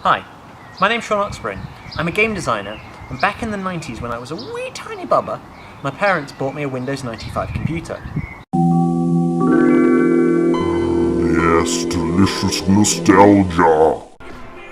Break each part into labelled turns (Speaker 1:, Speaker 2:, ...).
Speaker 1: Hi, my name's Sean Oxburn. I'm a game designer, and back in the 90s when I was a wee tiny bubba, my parents bought me a Windows 95 computer.
Speaker 2: Yes, delicious nostalgia.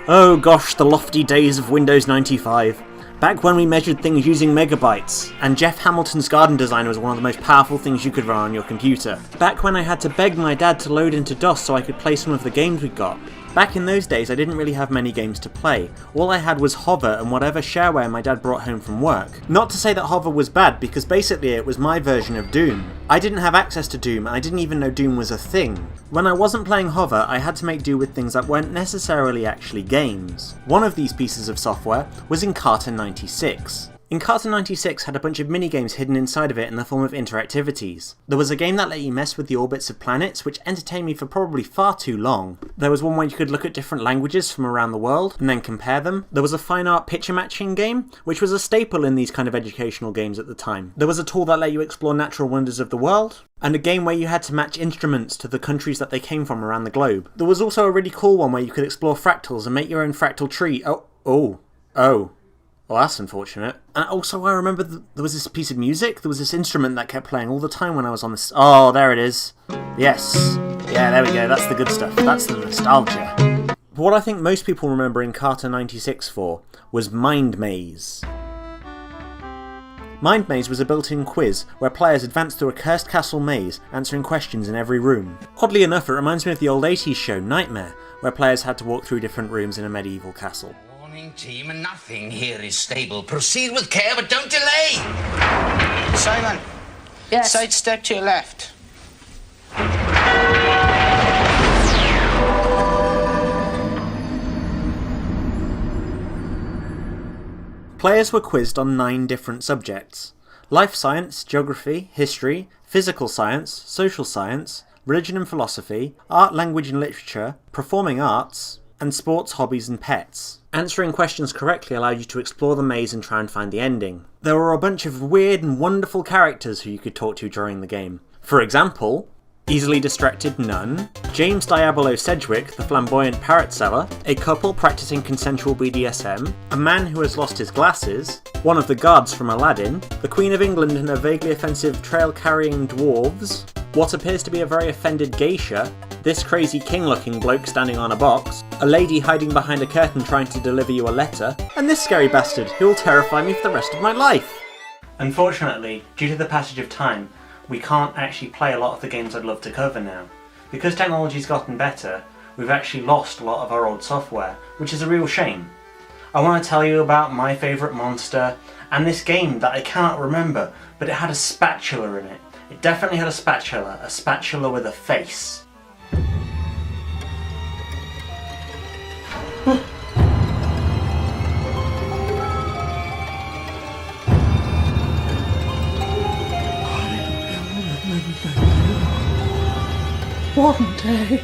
Speaker 1: Oh gosh, the lofty days of Windows 95. Back when we measured things using megabytes, and Jeff Hamilton's garden design was one of the most powerful things you could run on your computer. Back when I had to beg my dad to load into DOS so I could play some of the games we got. Back in those days I didn't really have many games to play. All I had was Hover and whatever shareware my dad brought home from work. Not to say that Hover was bad, because basically it was my version of Doom. I didn't have access to Doom, and I didn't even know Doom was a thing. When I wasn't playing Hover, I had to make do with things that weren't necessarily actually games. One of these pieces of software was Encarta 96. Encarta 96 had a bunch of minigames hidden inside of it in the form of interactivities. There was a game that let you mess with the orbits of planets, which entertained me for probably far too long. There was one where you could look at different languages from around the world, and then compare them. There was a fine art picture matching game, which was a staple in these kind of educational games at the time. There was a tool that let you explore natural wonders of the world, and a game where you had to match instruments to the countries that they came from around the globe. There was also a really cool one where you could explore fractals and make your own fractal tree. Well, that's unfortunate. And also I remember there was this piece of music, there was this instrument that kept playing all the time when I was on this. Oh, there it is. Yes. Yeah, there we go, that's the good stuff. That's the nostalgia. What I think most people remember Encarta 96 for was Mind Maze. Mind Maze was a built-in quiz where players advanced through a cursed castle maze, answering questions in every room. Oddly enough, it reminds me of the old 80s show Nightmare, where players had to walk through different rooms in a medieval castle.
Speaker 3: Team, and nothing here is stable. Proceed with care, but don't delay. Simon.
Speaker 4: Yes.
Speaker 3: Sidestep to your left.
Speaker 1: Players were quizzed on 9 different subjects: life science, geography, history, physical science, social science, religion and philosophy, art, language and literature, performing arts, and sports, hobbies and pets. Answering questions correctly allowed you to explore the maze and try and find the ending. There were a bunch of weird and wonderful characters who you could talk to during the game. For example, Easily Distracted Nun, James Diabolo Sedgwick, the flamboyant parrot seller, a couple practicing consensual BDSM, a man who has lost his glasses, one of the guards from Aladdin, the Queen of England and her vaguely offensive trail-carrying dwarves, what appears to be a very offended geisha, this crazy king-looking bloke standing on a box, a lady hiding behind a curtain trying to deliver you a letter, and this scary bastard who will terrify me for the rest of my life. Unfortunately, due to the passage of time, we can't actually play a lot of the games I'd love to cover now. Because technology's gotten better, we've actually lost a lot of our old software, which is a real shame. I want to tell you about my favourite monster, and this game that I cannot remember, but it had a spatula in it. It definitely had a spatula with a face.
Speaker 4: One day.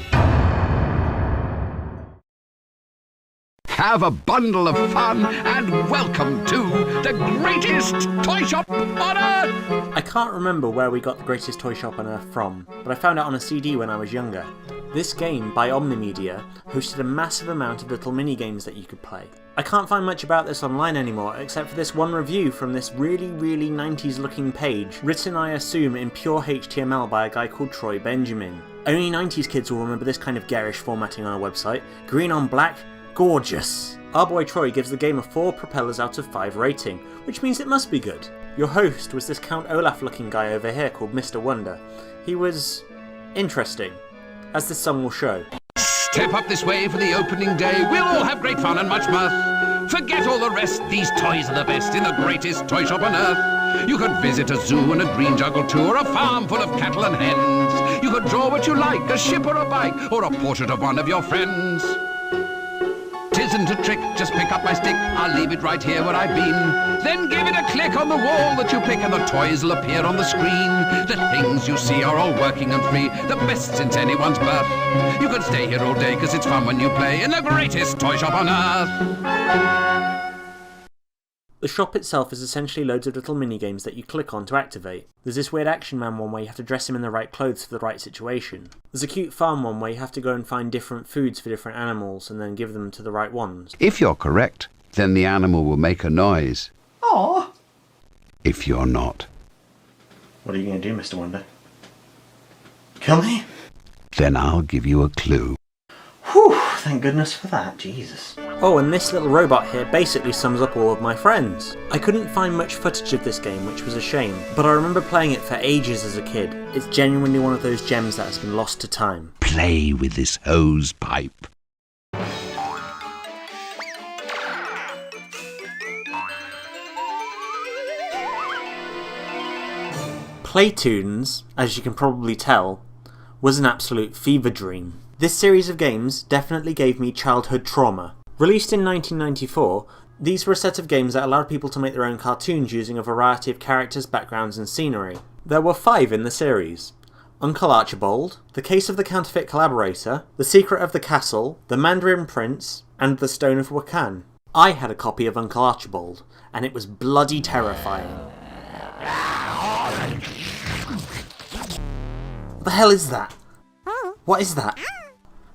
Speaker 5: Have a bundle of fun and welcome to the greatest toy shop on earth!
Speaker 1: I can't remember where we got the greatest toy shop on earth from, but I found it on a CD when I was younger. This game, by Omnimedia, hosted a massive amount of little mini-games that you could play. I can't find much about this online anymore, except for this one review from this really 90s looking page, written I assume in pure HTML by a guy called Troy Benjamin. Only 90s kids will remember this kind of garish formatting on a website. Green on black, gorgeous. Our boy Troy gives the game a 4 propellers out of 5 rating, which means it must be good. Your host was this Count Olaf looking guy over here called Mr. Wonder. He was interesting, as this song will show.
Speaker 5: Step up this way for the opening day. We'll all have great fun and much mirth. Forget all the rest, these toys are the best in the greatest toy shop on earth. You could visit a zoo and a green jungle too, or a farm full of cattle and hens. You could draw what you like, a ship or a bike, or a portrait of one of your friends. Tisn't a trick, just pick up my stick, I'll leave it right here where I've been. Then give it a click on the wall that you pick and the toys will appear on the screen. The things you see are all working and free, the best since anyone's birth. You could stay here all day cause it's fun when you play in the greatest toy shop on earth.
Speaker 1: The shop itself is essentially loads of little mini-games that you click on to activate. There's this weird Action Man one where you have to dress him in the right clothes for the right situation. There's a cute farm one where you have to go and find different foods for different animals and then give them to the right ones.
Speaker 5: If you're correct, then the animal will make a noise.
Speaker 1: Aww!
Speaker 5: If you're not,
Speaker 1: What are you going to do, Mr. Wonder? Kill me?
Speaker 5: then I'll give you a clue.
Speaker 1: Whew, thank goodness for that, Jesus. Oh, and this little robot here basically sums up all of my friends. I couldn't find much footage of this game, which was a shame, but I remember playing it for ages as a kid. It's genuinely one of those gems that has been lost to time.
Speaker 5: Play with this hose pipe.
Speaker 1: Playtoons, as you can probably tell, was an absolute fever dream. This series of games definitely gave me childhood trauma. Released in 1994, these were a set of games that allowed people to make their own cartoons using a variety of characters, backgrounds and scenery. There were 5 in the series: Uncle Archibald, The Case of the Counterfeit Collaborator, The Secret of the Castle, The Mandarin Prince, and The Stone of Wakan. I had a copy of Uncle Archibald, and it was bloody terrifying. What the hell is that? What is that?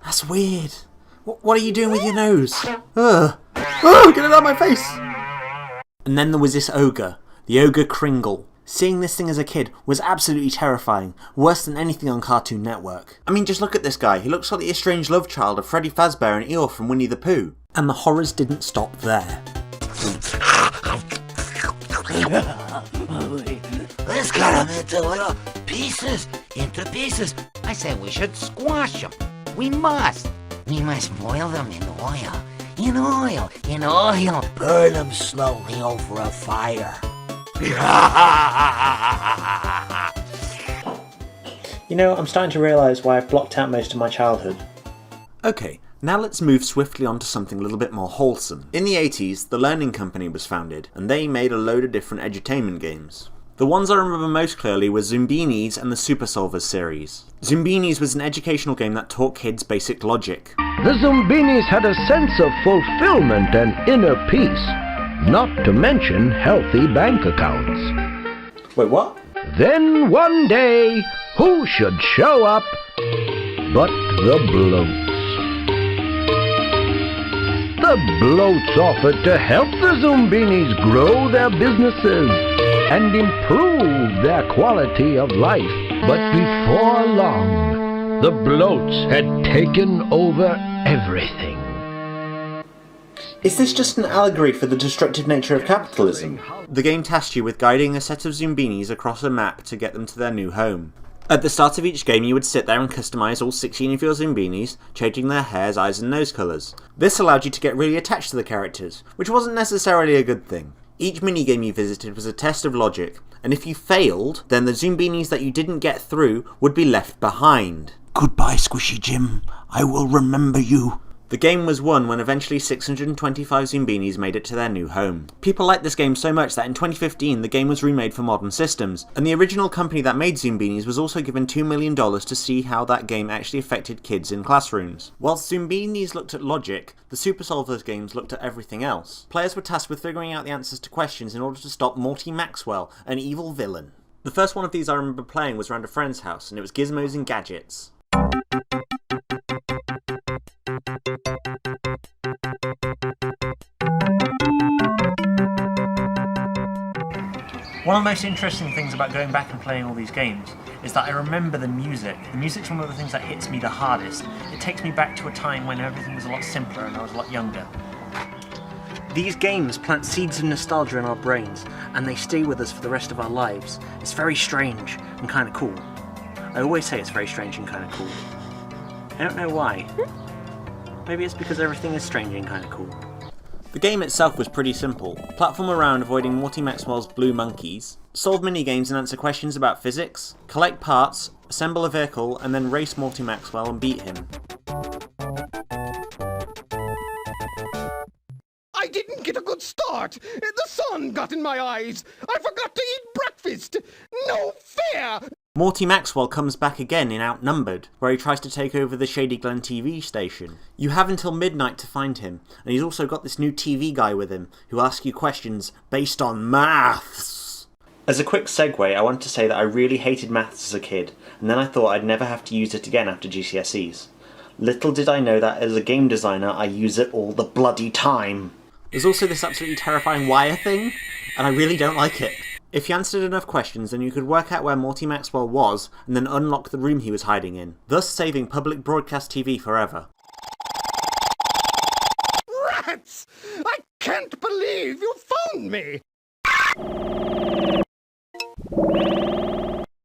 Speaker 1: That's weird. What are you doing with your nose? Ugh. Oh, get it out of my face! And then there was this ogre, the Ogre Kringle. Seeing this thing as a kid was absolutely terrifying, worse than anything on Cartoon Network. I mean, just look at this guy. He looks like the estranged love child of Freddy Fazbear and Eeyore from Winnie the Pooh. And the horrors didn't stop there.
Speaker 3: Let's cut them into little pieces, I say we should squash them. We must boil them in oil. Burn them slowly over a fire.
Speaker 1: You know, I'm starting to realise why I've blocked out most of my childhood. Okay, now let's move swiftly on to something a little bit more wholesome. In the 80s, the Learning Company was founded, and they made a load of different edutainment games. The ones I remember most clearly were Zoombinis and the Super Solvers series. Zoombinis was an educational game that taught kids basic logic.
Speaker 6: The Zoombinis had a sense of fulfillment and inner peace, not to mention healthy bank accounts.
Speaker 1: Wait, what?
Speaker 6: Then one day, who should show up but the bloats? The bloats offered to help the Zoombinis grow their businesses and improve their quality of life. But before long, the bloats had taken over everything.
Speaker 1: Is this just an allegory for the destructive nature of capitalism? The game tasked you with guiding a set of Zoombinis across a map to get them to their new home. At the start of each game you would sit there and customise all 16 of your Zoombinis, changing their hairs, eyes and nose colours. This allowed you to get really attached to the characters, which wasn't necessarily a good thing. Each minigame you visited was a test of logic, and if you failed, then the Zoombinis that you didn't get through would be left behind. Goodbye, Squishy Jim. I will remember you. The game was won when eventually 625 Zoombinis made it to their new home. People liked this game so much that in 2015 the game was remade for modern systems, and the original company that made Zoombinis was also given $2 million to see how that game actually affected kids in classrooms. Whilst Zoombinis looked at logic, the Super Solvers games looked at everything else. Players were tasked with figuring out the answers to questions in order to stop Morty Maxwell, an evil villain. The first one of these I remember playing was around a friend's house, and it was Gizmos and Gadgets. One of the most interesting things about going back and playing all these games is that I remember the music. The music's one of the things that hits me the hardest. It takes me back to a time when everything was a lot simpler and I was a lot younger. These games plant seeds of nostalgia in our brains, and they stay with us for the rest of our lives. It's very strange and kind of cool. I always say it's very strange and kind of cool. I don't know why. Maybe it's because everything is strange and kind of cool. The game itself was pretty simple. Platform around avoiding Morty Maxwell's blue monkeys, solve minigames and answer questions about physics, collect parts, assemble a vehicle, and then race Morty Maxwell and beat him.
Speaker 7: I didn't get a good start. The sun got in my eyes. I forgot to eat breakfast. No fair.
Speaker 1: Morty Maxwell comes back again in Outnumbered, where he tries to take over the Shady Glen TV station. You have until midnight to find him, and he's also got this new TV guy with him, who asks you questions based on maths. As a quick segue, I want to say that I really hated maths as a kid, and then I thought I'd never have to use it again after GCSEs. Little did I know that as a game designer, I use it all the bloody time. There's also this absolutely terrifying wire thing, and I really don't like it. If you answered enough questions, then you could work out where Morty Maxwell was, and then unlock the room he was hiding in, thus saving public broadcast TV forever.
Speaker 7: Rats! I can't believe you found me!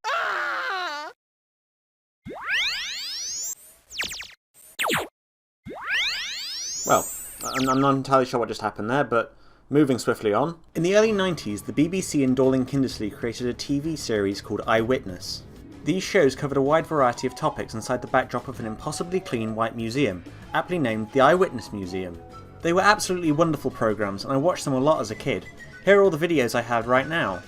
Speaker 7: Ah!
Speaker 1: Well, I'm not entirely sure what just happened there, but moving swiftly on. In the early 90s, the BBC and Dorling Kindersley created a TV series called Eyewitness. These shows covered a wide variety of topics inside the backdrop of an impossibly clean white museum, aptly named the Eyewitness Museum. They were absolutely wonderful programmes, and I watched them a lot as a kid. Here are all the videos I have right now.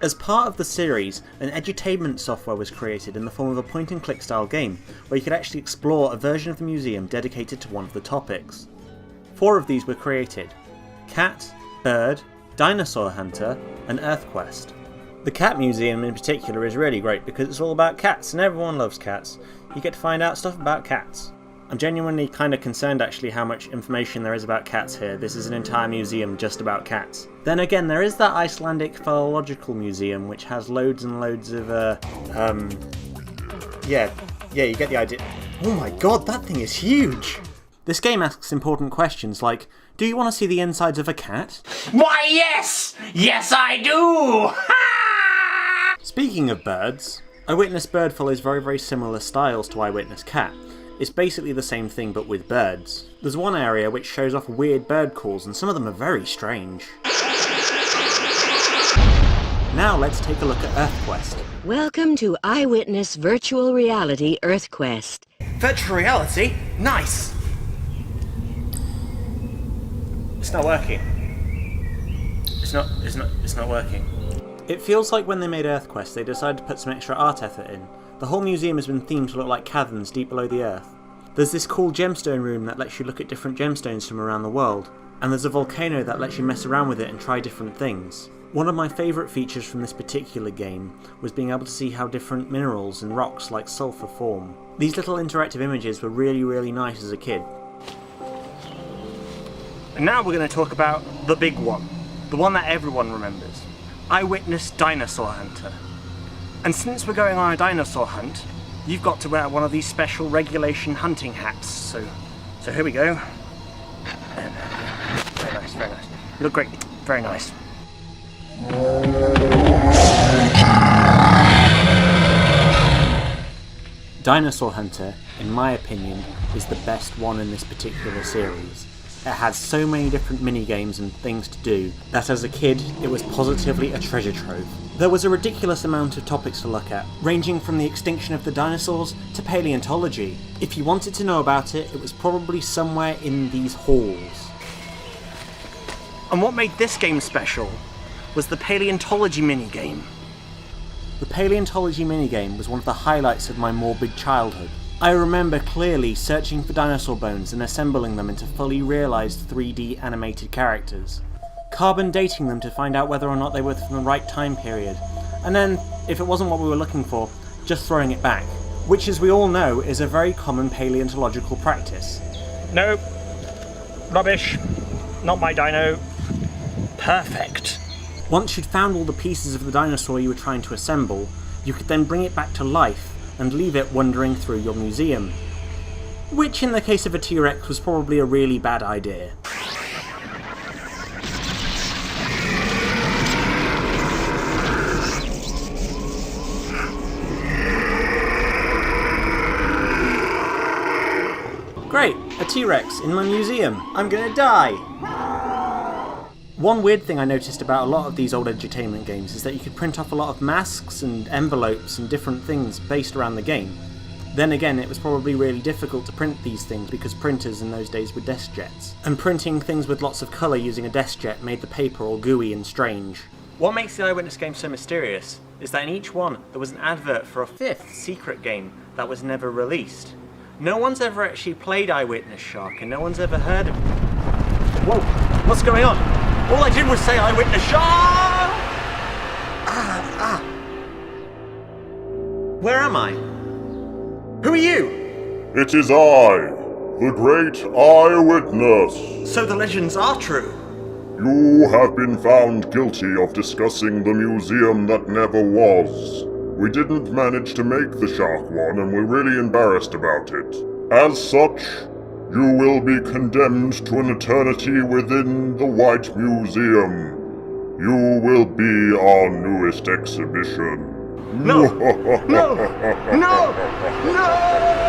Speaker 1: As part of the series, an edutainment software was created in the form of a point-and-click style game, where you could actually explore a version of the museum dedicated to one of the topics. 4 of these were created: Cat, Bird, Dinosaur Hunter, and EarthQuest. The Cat Museum in particular is really great because it's all about cats and everyone loves cats. You get to find out stuff about cats. I'm genuinely kind of concerned actually how much information there is about cats here. This is an entire museum just about cats. Then again, there is that Icelandic philological museum which has loads and loads of yeah, you get the idea. Oh my god, that thing is huge! This game asks important questions like, do you want to see the insides of a cat?
Speaker 3: Why, yes! Yes, I do! Ha!
Speaker 1: Speaking of birds, Eyewitness Bird follows very similar styles to Eyewitness Cat. It's basically the same thing but with birds. There's one area which shows off weird bird calls and some of them are very strange. Now let's take a look at EarthQuest.
Speaker 8: Welcome to Eyewitness Virtual Reality EarthQuest.
Speaker 1: Virtual reality? Nice! It's not working. It's not working. It feels like when they made EarthQuest, they decided to put some extra art effort in. The whole museum has been themed to look like caverns deep below the earth. There's this cool gemstone room that lets you look at different gemstones from around the world, and there's a volcano that lets you mess around with it and try different things. One of my favourite features from this particular game was being able to see how different minerals and rocks like sulphur form. These little interactive images were really nice as a kid. And now we're going to talk about the big one. The one that everyone remembers. Eyewitness Dinosaur Hunter. And since we're going on a dinosaur hunt, you've got to wear one of these special regulation hunting hats. So here we go. Very nice. You look great. Very nice. Dinosaur Hunter, in my opinion, is the best one in this particular series. It had so many different mini-games and things to do that as a kid it was positively a treasure trove. There was a ridiculous amount of topics to look at, ranging from the extinction of the dinosaurs to paleontology. If you wanted to know about it, it was probably somewhere in these halls. And what made this game special was the paleontology mini-game. The paleontology minigame was one of the highlights of my morbid childhood. I remember clearly searching for dinosaur bones and assembling them into fully realised 3D animated characters. Carbon dating them to find out whether or not they were from the right time period, and then, if it wasn't what we were looking for, just throwing it back. Which, as we all know, is a very common paleontological practice. Nope. Rubbish. Not my dino. Perfect. Once you'd found all the pieces of the dinosaur you were trying to assemble, you could then bring it back to life and leave it wandering through your museum. Which, in the case of a T-Rex, was probably a really bad idea. Great, a T-Rex in my museum. I'm gonna die! One weird thing I noticed about a lot of these old edutainment games is that you could print off a lot of masks and envelopes and different things based around the game. Then again, it was probably really difficult to print these things because printers in those days were desk jets. And printing things with lots of colour using a desk jet made the paper all gooey and strange. What makes the Eyewitness game so mysterious is that in each one there was an advert for a fifth secret game that was never released. No one's ever actually played Eyewitness Shark, and no one's ever heard of it. Whoa, what's going on? All I did was say Eyewitness Shark! Where am I? Who are you?
Speaker 2: It is I, the great Eyewitness.
Speaker 1: So the legends are true.
Speaker 2: You have been found guilty of discussing the museum that never was. We didn't manage to make the shark one, and we're really embarrassed about it. As such, you will be condemned to an eternity within the White Museum. You will be our newest exhibition.
Speaker 1: No! No! No! No!